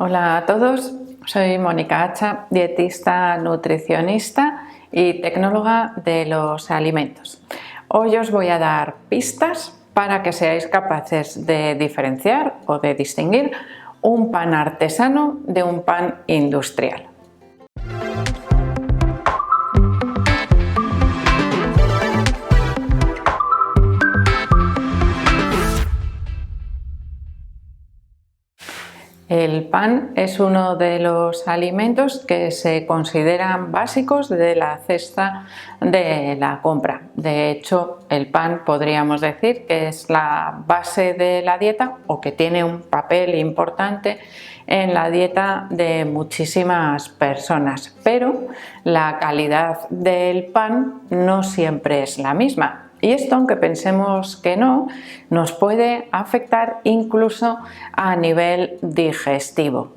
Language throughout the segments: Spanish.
Hola a todos, soy Mónica Hacha, dietista, nutricionista y tecnóloga de los alimentos. Hoy os voy a dar pistas para que seáis capaces de diferenciar o de distinguir un pan artesano de un pan industrial. El pan es uno de los alimentos que se consideran básicos de la cesta de la compra. De hecho, el pan podríamos decir que es la base de la dieta o que tiene un papel importante en la dieta de muchísimas personas, pero la calidad del pan no siempre es la misma. Y esto, aunque pensemos que no, nos puede afectar incluso a nivel digestivo.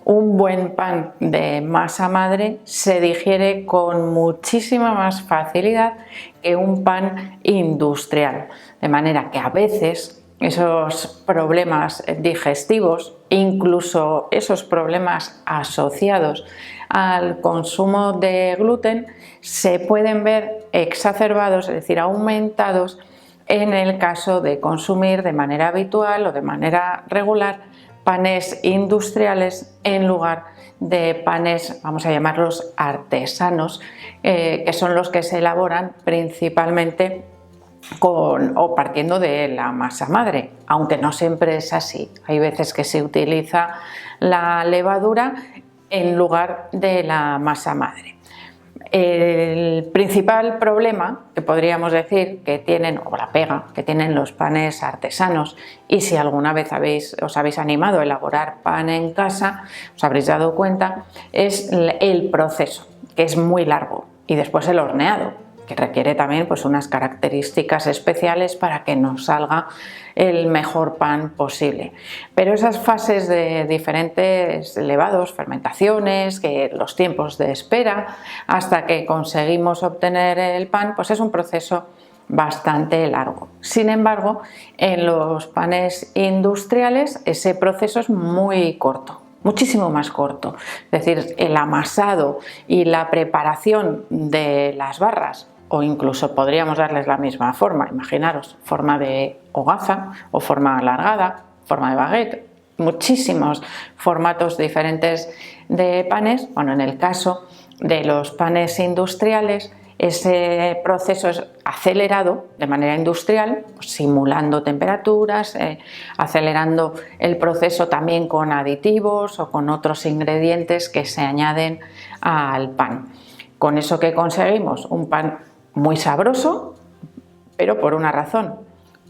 Un buen pan de masa madre se digiere con muchísima más facilidad que un pan industrial, de manera que a veces esos problemas digestivos, incluso esos problemas asociados al consumo de gluten, se pueden ver exacerbados, es decir, aumentados en el caso de consumir de manera habitual o de manera regular panes industriales en lugar de panes, vamos a llamarlos artesanos, que son los que se elaboran principalmente o partiendo de la masa madre, aunque no siempre es así. Hay veces que se utiliza la levadura en lugar de la masa madre. El principal problema que podríamos decir que tienen, o la pega que tienen los panes artesanos, y si alguna vez os habéis animado a elaborar pan en casa, os habréis dado cuenta, es el proceso, que es muy largo, y después el horneado, que requiere también pues, unas características especiales para que nos salga el mejor pan posible. Pero esas fases de diferentes levados, fermentaciones, que los tiempos de espera hasta que conseguimos obtener el pan, pues es un proceso bastante largo. Sin embargo, en los panes industriales ese proceso es muy corto, muchísimo más corto. Es decir, el amasado y la preparación de las barras, o incluso podríamos darles la misma forma, imaginaros, forma de hogaza o forma alargada, forma de baguette, muchísimos formatos diferentes de panes. Bueno, en el caso de los panes industriales, ese proceso es acelerado de manera industrial, pues simulando temperaturas, acelerando el proceso también con aditivos o con otros ingredientes que se añaden al pan. Con eso que conseguimos un pan muy sabroso, pero por una razón,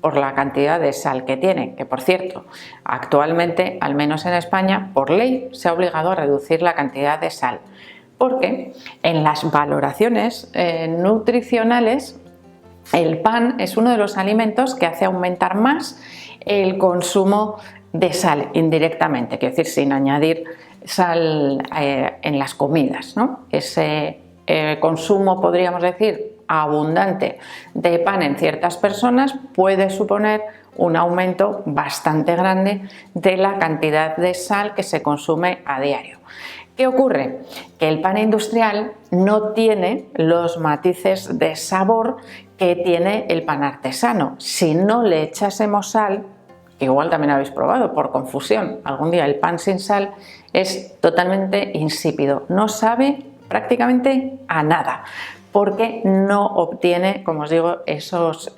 por la cantidad de sal que tiene, que por cierto, actualmente, al menos en España, por ley se ha obligado a reducir la cantidad de sal, porque en las valoraciones nutricionales el pan es uno de los alimentos que hace aumentar más el consumo de sal indirectamente, quiero decir, sin añadir sal en las comidas, ¿no? Ese consumo, podríamos decir, abundante de pan en ciertas personas puede suponer un aumento bastante grande de la cantidad de sal que se consume a diario. ¿Qué ocurre? Que el pan industrial no tiene los matices de sabor que tiene el pan artesano. Si no le echásemos sal, que igual también habéis probado por confusión, algún día el pan sin sal es totalmente insípido, no sabe prácticamente a nada, porque no obtiene, como os digo, esos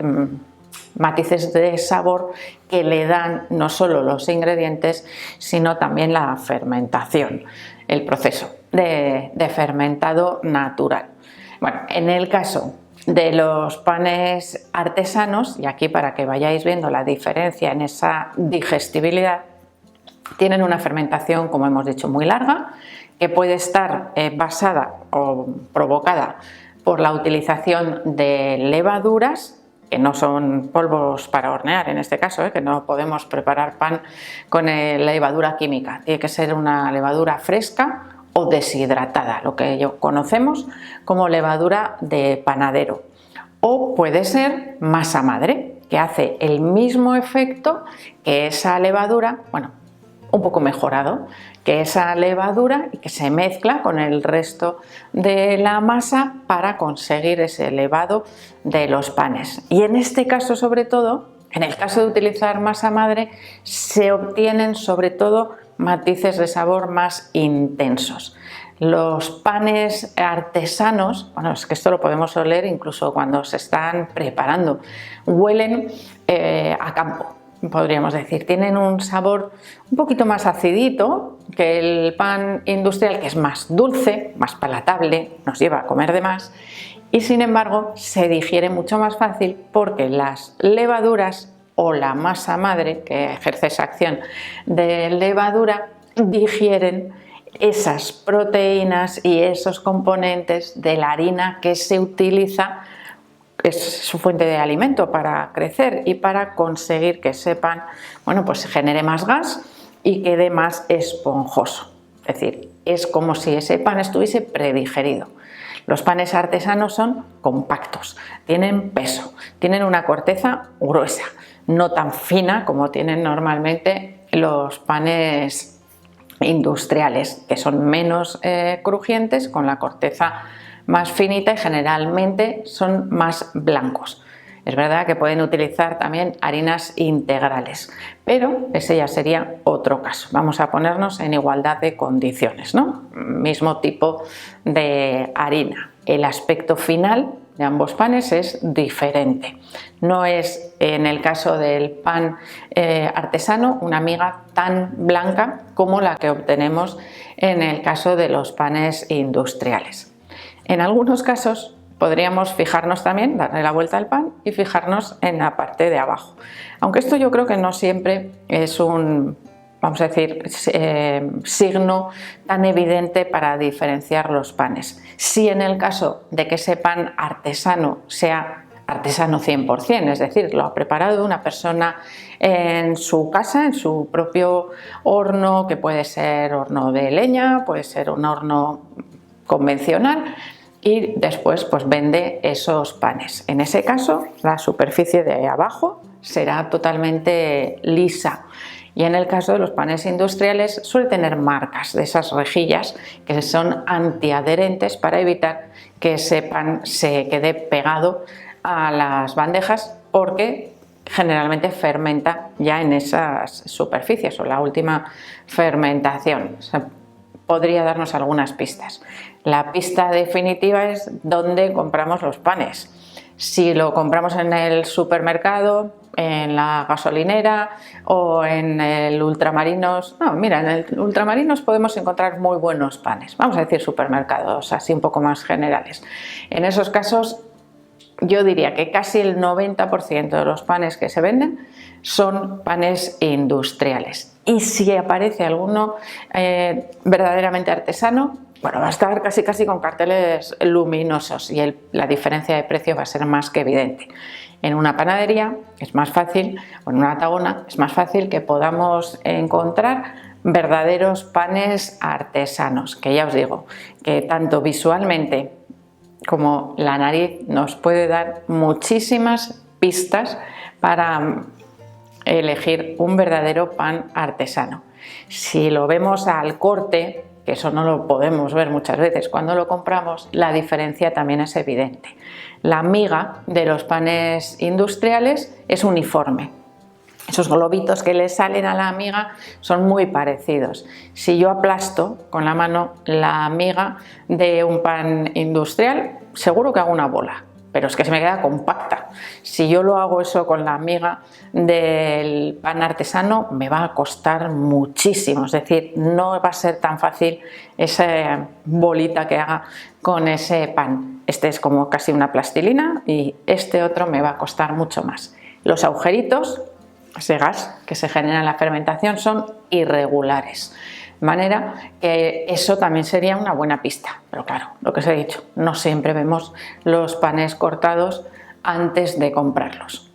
matices de sabor que le dan no solo los ingredientes, sino también la fermentación, el proceso de fermentado natural. Bueno, en el caso de los panes artesanos, y aquí para que vayáis viendo la diferencia en esa digestibilidad, tienen una fermentación, como hemos dicho, muy larga, que puede estar basada o provocada por la utilización de levaduras, que no son polvos para hornear en este caso, que no podemos preparar pan con levadura química, tiene que ser una levadura fresca o deshidratada, lo que conocemos como levadura de panadero, o puede ser masa madre, que hace el mismo efecto que esa levadura, bueno, un poco mejorado que esa levadura y que se mezcla con el resto de la masa para conseguir ese elevado de los panes. Y en este caso, sobre todo, en el caso de utilizar masa madre, se obtienen sobre todo matices de sabor más intensos. Los panes artesanos, bueno, es que esto lo podemos oler incluso cuando se están preparando, huelen a campo, podríamos decir. Tienen un sabor un poquito más acidito que el pan industrial, que es más dulce, más palatable, nos lleva a comer de más, y sin embargo se digiere mucho más fácil porque las levaduras o la masa madre, que ejerce esa acción de levadura, digieren esas proteínas y esos componentes de la harina que se utiliza, es su fuente de alimento para crecer y para conseguir que ese pan, bueno, pues se genere más gas y quede más esponjoso. Es decir, es como si ese pan estuviese predigerido. Los panes artesanos son compactos, tienen peso, tienen una corteza gruesa, no tan fina como tienen normalmente los panes industriales, que son menos crujientes, con la corteza más finita y generalmente son más blancos. Es verdad que pueden utilizar también harinas integrales, pero ese ya sería otro caso. Vamos a ponernos en igualdad de condiciones, ¿no? Mismo tipo de harina. El aspecto final de ambos panes es diferente. No es, en el caso del pan artesano, una miga tan blanca como la que obtenemos en el caso de los panes industriales. En algunos casos podríamos fijarnos también, darle la vuelta al pan y fijarnos en la parte de abajo. Aunque esto yo creo que no siempre es un, vamos a decir, signo tan evidente para diferenciar los panes. Si en el caso de que ese pan artesano sea artesano 100%, es decir, lo ha preparado una persona en su casa, en su propio horno, que puede ser horno de leña, puede ser un horno convencional, y después pues vende esos panes. En ese caso, la superficie de abajo será totalmente lisa. Y en el caso de los panes industriales suele tener marcas de esas rejillas que son antiadherentes para evitar que ese pan se quede pegado a las bandejas, porque generalmente fermenta ya en esas superficies o la última fermentación. O sea, podría darnos algunas pistas. La pista definitiva es dónde compramos los panes. Si lo compramos en el supermercado, en la gasolinera o en el Ultramarinos. No, mira, en el Ultramarinos podemos encontrar muy buenos panes. Vamos a decir supermercados, así un poco más generales. En esos casos, yo diría que casi el 90% de los panes que se venden son panes industriales. Y si aparece alguno verdaderamente artesano, bueno, va a estar casi con carteles luminosos y la diferencia de precio va a ser más que evidente. En una panadería es más fácil, o en una tagona es más fácil que podamos encontrar verdaderos panes artesanos, que ya os digo, que tanto visualmente como la nariz nos puede dar muchísimas pistas para elegir un verdadero pan artesano. Si lo vemos al corte, que eso no lo podemos ver muchas veces cuando lo compramos, la diferencia también es evidente. La miga de los panes industriales es uniforme. Esos globitos que le salen a la miga son muy parecidos. Si yo aplasto con la mano la miga de un pan industrial, seguro que hago una bola, pero es que se me queda compacta. Si yo lo hago eso con la miga del pan artesano, me va a costar muchísimo. Es decir, no va a ser tan fácil esa bolita que haga con ese pan. Este es como casi una plastilina y este otro me va a costar mucho más. Los agujeritos, ese gas que se genera en la fermentación, son irregulares. De manera que eso también sería una buena pista. Pero claro, lo que os he dicho, no siempre vemos los panes cortados antes de comprarlos.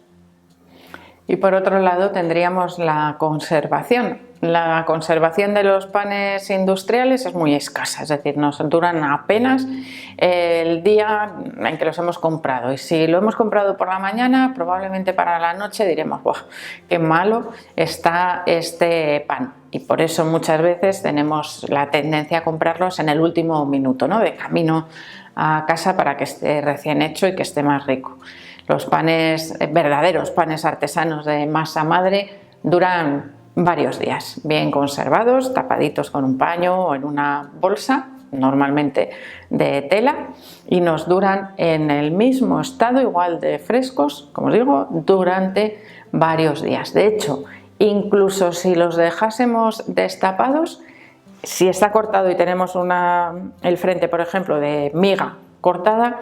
Y por otro lado tendríamos la conservación. la conservación de los panes industriales es muy escasa, es decir, nos duran apenas el día en que los hemos comprado, y si lo hemos comprado por la mañana, probablemente para la noche diremos: ¡buah, qué malo está este pan! Y por eso muchas veces tenemos la tendencia a comprarlos en el último minuto, ¿no?, de camino a casa, para que esté recién hecho y que esté más rico. Los panes, verdaderos panes artesanos de masa madre, duran varios días, bien conservados, tapaditos con un paño o en una bolsa, normalmente de tela, y nos duran en el mismo estado, igual de frescos, como os digo, durante varios días. De hecho, incluso si los dejásemos destapados, si está cortado y tenemos el frente, por ejemplo, de miga cortada,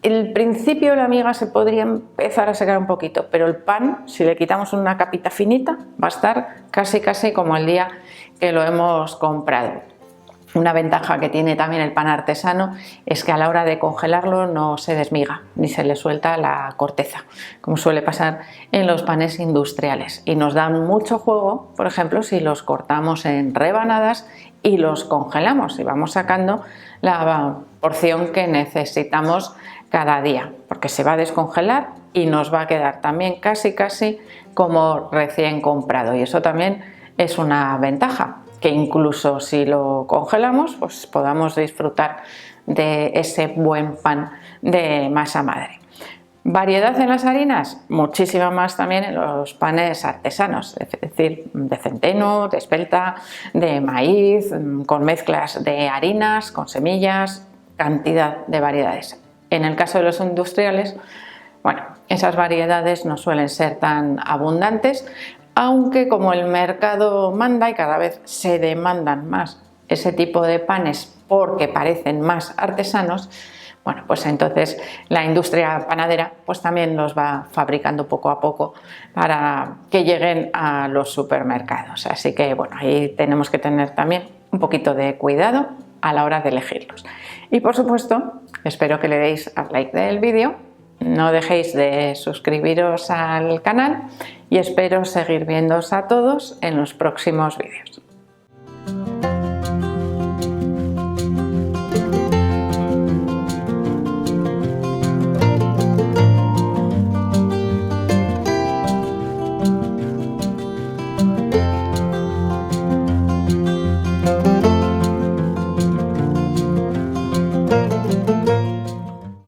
el principio de la miga se podría empezar a secar un poquito, pero el pan, si le quitamos una capita finita, va a estar casi como el día que lo hemos comprado. Una ventaja que tiene también el pan artesano es que a la hora de congelarlo no se desmiga ni se le suelta la corteza, como suele pasar en los panes industriales, y nos dan mucho juego, por ejemplo, si los cortamos en rebanadas y los congelamos y vamos sacando la porción que necesitamos cada día, porque se va a descongelar y nos va a quedar también casi como recién comprado, y eso también es una ventaja, que incluso si lo congelamos, pues podamos disfrutar de ese buen pan de masa madre. Variedad en las harinas, muchísima más también en los panes artesanos, es decir, de centeno, de espelta, de maíz, con mezclas de harinas, con semillas, cantidad de variedades. En el caso de los industriales, bueno, esas variedades no suelen ser tan abundantes, aunque como el mercado manda y cada vez se demandan más ese tipo de panes porque parecen más artesanos, bueno, pues entonces la industria panadera pues también los va fabricando poco a poco para que lleguen a los supermercados. Así que bueno, ahí tenemos que tener también un poquito de cuidado a la hora de elegirlos. Y por supuesto, espero que le deis al like del vídeo, no dejéis de suscribiros al canal y espero seguir viéndoos a todos en los próximos vídeos.